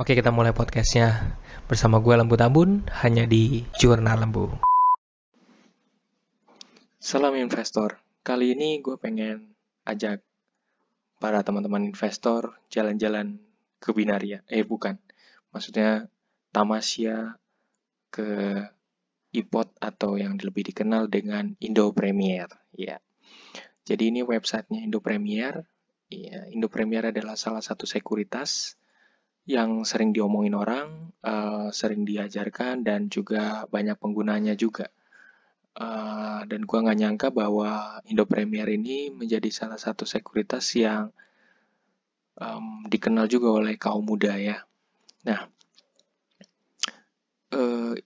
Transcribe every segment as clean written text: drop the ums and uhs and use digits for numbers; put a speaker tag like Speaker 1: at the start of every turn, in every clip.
Speaker 1: Oke, kita mulai podcastnya bersama gue Lembu Tambun, hanya di Jurnal Lembu. Salam investor, kali ini gue pengen ajak para teman-teman investor jalan-jalan ke Binaria. Bukan, maksudnya tamasya ke iPod atau yang lebih dikenal dengan Indo Premier. Ya, jadi ini websitenya Indo Premier. Ya, Indo Premier adalah salah satu sekuritas yang sering diomongin orang, sering diajarkan, dan juga banyak penggunanya juga. Dan gue nggak nyangka bahwa Indo Premier ini menjadi salah satu sekuritas yang dikenal juga oleh kaum muda ya. Nah, uh,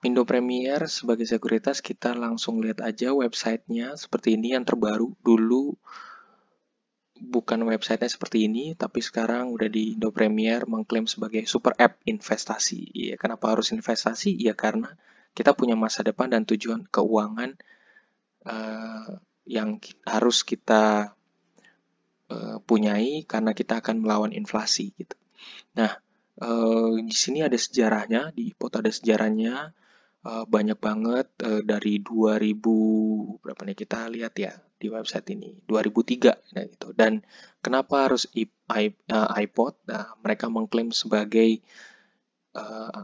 Speaker 1: Indo Premier sebagai sekuritas, kita langsung lihat aja websitenya seperti ini yang terbaru. Dulu bukan websitenya seperti ini, tapi sekarang udah di Indo Premier mengklaim sebagai super app investasi. Ya, kenapa harus investasi? Ya karena kita punya masa depan dan tujuan keuangan yang harus kita punyai karena kita akan melawan inflasi gitu. Nah, di sini ada sejarahnya, di iPod ada sejarahnya. Banyak banget dari 2000 berapa nih, kita lihat ya di website ini 2003 nah gitu. Dan kenapa harus iPod? Nah, mereka mengklaim sebagai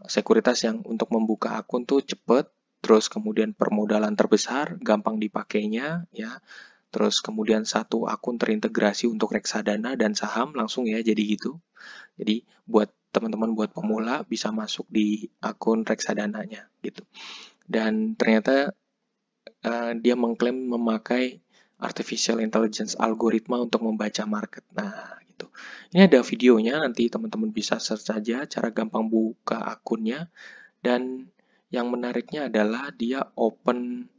Speaker 1: sekuritas yang untuk membuka akun tuh cepet, terus kemudian permodalan terbesar, gampang dipakainya ya. Terus kemudian satu akun terintegrasi untuk reksadana dan saham langsung ya, jadi gitu. Jadi buat teman-teman, buat pemula bisa masuk di akun reksadananya gitu. Dan ternyata dia mengklaim memakai artificial intelligence algoritma untuk membaca market. Nah, gitu. Ini ada videonya, nanti teman-teman bisa search saja cara gampang buka akunnya. Dan yang menariknya adalah dia open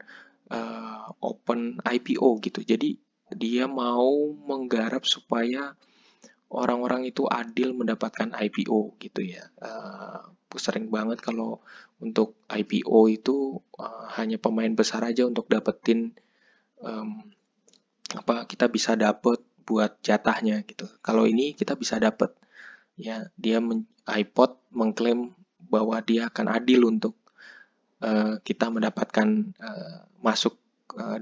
Speaker 1: IPO gitu. Jadi dia mau menggarap supaya orang-orang itu adil mendapatkan IPO gitu ya. Sering banget kalau untuk IPO itu hanya pemain besar aja untuk dapetin kita bisa dapet buat jatahnya gitu. Kalau ini kita bisa dapet ya. iPod mengklaim bahwa dia akan adil untuk kita mendapatkan masuk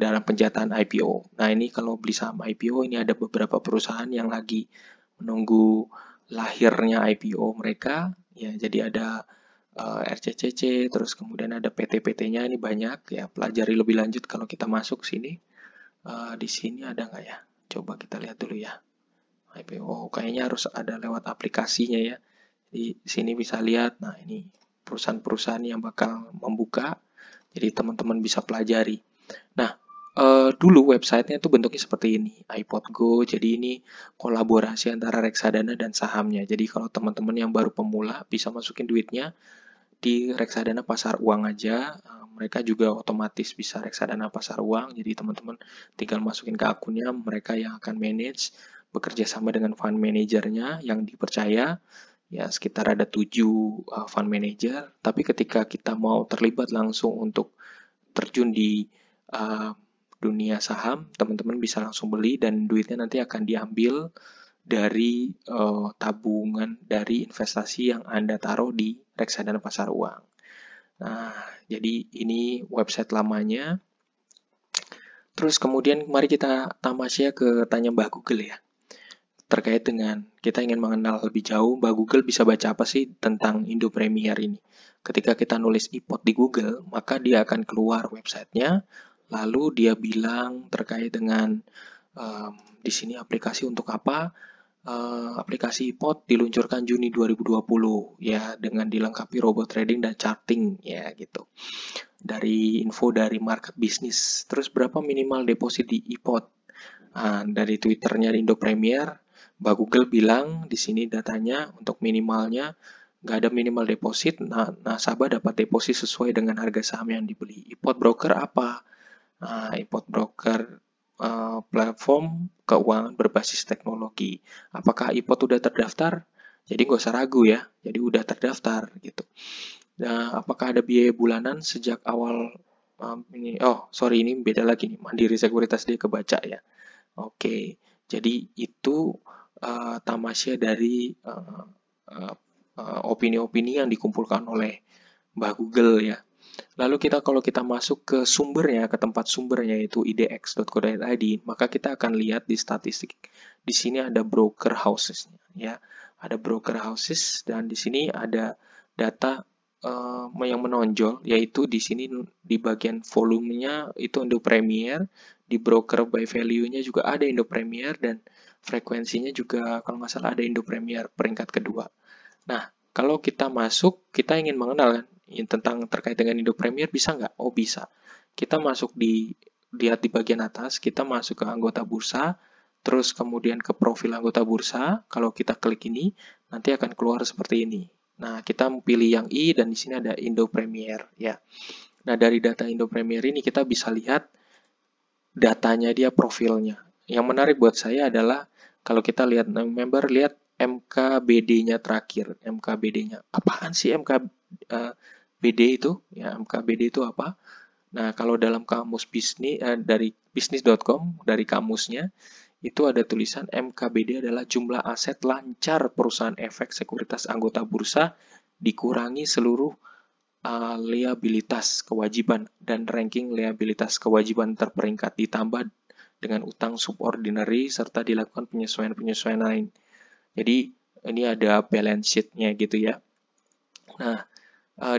Speaker 1: dalam penjatahan IPO. Nah, ini kalau beli saham IPO, ini ada beberapa perusahaan yang lagi menunggu lahirnya IPO mereka ya. Jadi ada RCCC, terus kemudian ada PT-PT-nya, ini banyak ya. Pelajari lebih lanjut kalau kita masuk sini. Di sini ada nggak ya? Coba kita lihat dulu ya. IPO kayaknya harus ada lewat aplikasinya ya. Di sini bisa lihat. Nah, ini perusahaan-perusahaan yang bakal membuka. Jadi teman-teman bisa pelajari. Nah, dulu websitenya itu bentuknya seperti ini, iPod Go. Jadi ini kolaborasi antara reksadana dan sahamnya. Jadi kalau teman-teman yang baru pemula bisa masukin duitnya di reksadana pasar uang aja. Mereka juga otomatis bisa reksadana pasar uang. Jadi teman-teman tinggal masukin ke akunnya, mereka yang akan manage, bekerja sama dengan fund manajernya yang dipercaya. Ya, sekitar ada 7 fund manager. Tapi ketika kita mau terlibat langsung untuk terjun di uh, dunia saham, teman-teman bisa langsung beli dan duitnya nanti akan diambil dari tabungan, dari investasi yang Anda taruh di reksadana pasar uang. Nah, jadi ini website lamanya. Terus kemudian mari kita tamasya ke tanya Mbah Google ya. Terkait dengan kita ingin mengenal lebih jauh, Mbah Google bisa baca apa sih tentang Indo Premier ini. Ketika kita nulis iPod di Google, maka dia akan keluar websitenya, lalu dia bilang terkait dengan di sini aplikasi untuk apa. Aplikasi iPod diluncurkan Juni 2020 ya, dengan dilengkapi robot trading dan charting ya gitu. Dari info dari market bisnis. Terus berapa minimal deposit di iPod? Dari Twitternya Indo Premier, Mbak Google bilang di sini datanya untuk minimalnya nggak ada minimal deposit. Nah, nasabah dapat deposit sesuai dengan harga saham yang dibeli. iPod broker apa? iPod broker platform keuangan berbasis teknologi. Apakah iPod udah terdaftar? Jadi nggak usah ragu ya. Jadi udah terdaftar gitu. Nah, apakah ada biaya bulanan sejak awal ini? Oh, sorry, ini beda lagi nih. Mandiri Sekuritas dia kebaca ya. Oke, jadi itu tamasya dari opini-opini yang dikumpulkan oleh Mbah Google ya. Lalu kalau kita masuk ke sumbernya, ke tempat sumbernya yaitu idx.co.id, maka kita akan lihat di statistik. Di sini ada broker houses ya. Ada broker houses dan di sini ada data yang menonjol, yaitu di sini di bagian volumenya itu Indo Premier, di broker by value-nya juga ada Indo Premier, dan frekuensinya juga kalau nggak salah ada Indo Premier peringkat kedua. Nah, kalau kita masuk, kita ingin mengenal kan tentang terkait dengan Indo Premier, bisa nggak? Oh, bisa. Kita masuk lihat di bagian atas, kita masuk ke anggota bursa, terus kemudian ke profil anggota bursa. Kalau kita klik ini, nanti akan keluar seperti ini. Nah, kita pilih yang I dan di sini ada Indo Premier ya. Nah, dari data Indo Premier ini kita bisa lihat datanya dia, profilnya. Yang menarik buat saya adalah kalau kita lihat member, lihat MKBD-nya terakhir. MKBD-nya. Apaan sih MKBD itu? Ya, MKBD itu apa? Nah, kalau dalam kamus bisnis dari bisnis.com, dari kamusnya, itu ada tulisan MKBD adalah jumlah aset lancar perusahaan efek sekuritas anggota bursa dikurangi seluruh liabilitas kewajiban dan ranking liabilitas kewajiban terperingkat ditambah dengan utang subordinary serta dilakukan penyesuaian-penyesuaian lain. Jadi ini ada balance sheet-nya gitu ya. Nah,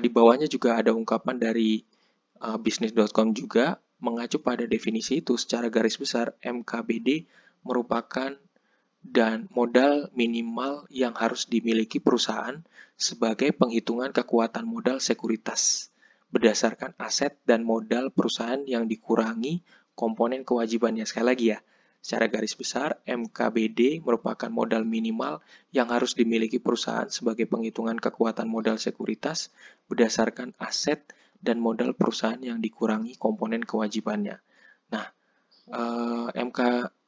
Speaker 1: di bawahnya juga ada ungkapan dari bisnis.com juga mengacu pada definisi itu. Secara garis besar, MKBD merupakan dan modal minimal yang harus dimiliki perusahaan sebagai penghitungan kekuatan modal sekuritas berdasarkan aset dan modal perusahaan yang dikurangi komponen kewajibannya. Sekali lagi ya, secara garis besar, MKBD merupakan modal minimal yang harus dimiliki perusahaan sebagai penghitungan kekuatan modal sekuritas berdasarkan aset dan modal perusahaan yang dikurangi komponen kewajibannya. Nah,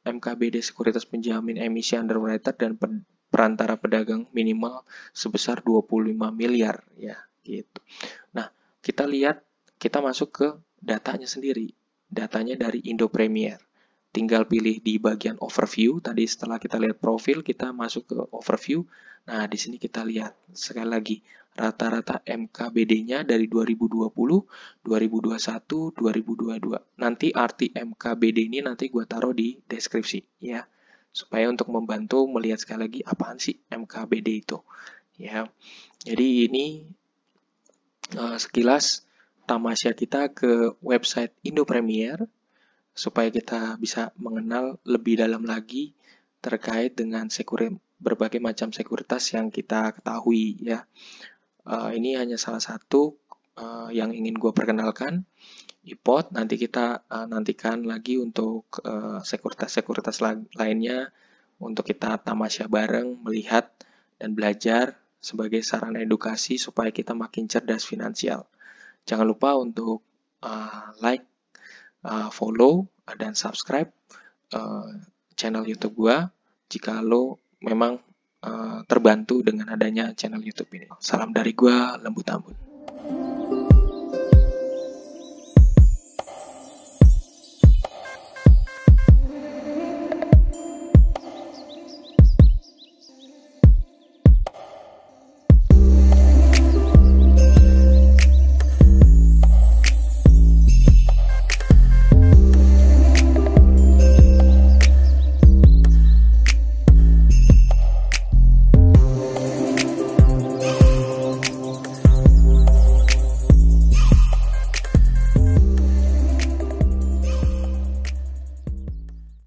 Speaker 1: MKBD sekuritas penjamin emisi underwriter dan perantara pedagang minimal sebesar 25 miliar ya gitu. Nah, kita lihat, kita masuk ke datanya sendiri. Datanya dari Indo Premier. Tinggal pilih di bagian overview. Tadi setelah kita lihat profil, kita masuk ke overview. Nah, di sini kita lihat sekali lagi rata-rata MKBD-nya dari 2020, 2021, 2022. Nanti arti MKBD ini nanti gue taruh di deskripsi ya. Supaya untuk membantu melihat sekali lagi apaan sih MKBD itu. Ya. Jadi ini sekilas tamasya kita ke website Indo Premier supaya kita bisa mengenal lebih dalam lagi terkait dengan berbagai macam sekuritas yang kita ketahui ya. Ini hanya salah satu yang ingin gue perkenalkan, IPOT. Nanti kita nantikan lagi untuk sekuritas-sekuritas lainnya untuk kita tamasya bareng, melihat dan belajar sebagai sarana edukasi supaya kita makin cerdas finansial. Jangan lupa untuk like, follow, dan subscribe channel YouTube gua jika lo memang terbantu dengan adanya channel YouTube ini. Salam dari gua, Lembut Ambon.